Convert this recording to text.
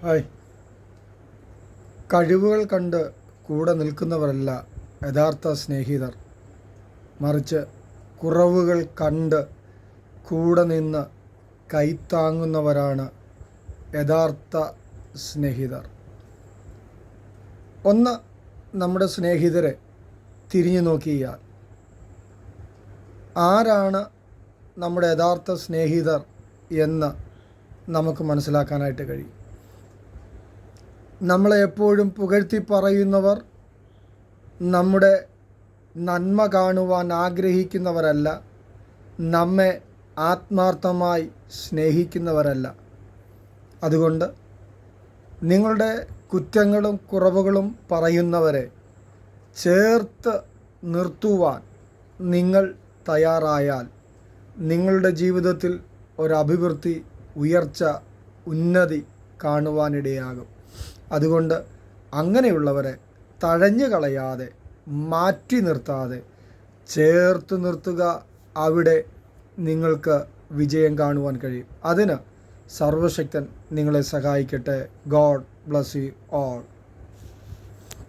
Hi. കഴിവുകൾ കണ്ട് കൂടെ നിൽക്കുന്നവരല്ല യഥാർത്ഥ സ്നേഹിതർ, മറിച്ച് കുറവുകൾ കണ്ട് കൂടെ നിന്ന് കൈത്താങ്ങുന്നവരാണ് യഥാർത്ഥ സ്നേഹിതർ. ഒന്ന് നമ്മുടെ സ്നേഹിതരെ തിരിഞ്ഞു നോക്കിയാൽ ആരാണ് നമ്മുടെ യഥാർത്ഥ സ്നേഹിതർ എന്ന് നമുക്ക് മനസ്സിലാക്കാനായിട്ട് കഴിയും. നമ്മളെ എപ്പോഴും പുകഴ്ത്തി പറയുന്നവർ നമ്മുടെ നന്മ കാണുവാൻ ആഗ്രഹിക്കുന്നവരല്ല, നമ്മെ ആത്മാർത്ഥമായി സ്നേഹിക്കുന്നവരല്ല. അതുകൊണ്ട് നിങ്ങളുടെ കുറ്റങ്ങളും കുറവുകളും പറയുന്നവരെ ചേർത്ത് നിർത്തുവാൻ നിങ്ങൾ തയ്യാറായാൽ നിങ്ങളുടെ ജീവിതത്തിൽ ഒരഭിവൃദ്ധി, ഉയർച്ച, ഉന്നതി കാണുവാനിടയാകും. അതുകൊണ്ട് അങ്ങനെയുള്ളവരെ തഴഞ്ഞു കളയാതെ, മാറ്റി നിർത്താതെ ചേർത്ത് നിർത്തുക. അവിടെ നിങ്ങൾക്ക് വിജയം കാണുവാൻ കഴിയും. അതിന് സർവശക്തൻ നിങ്ങളെ സഹായിക്കട്ടെ. God bless you all.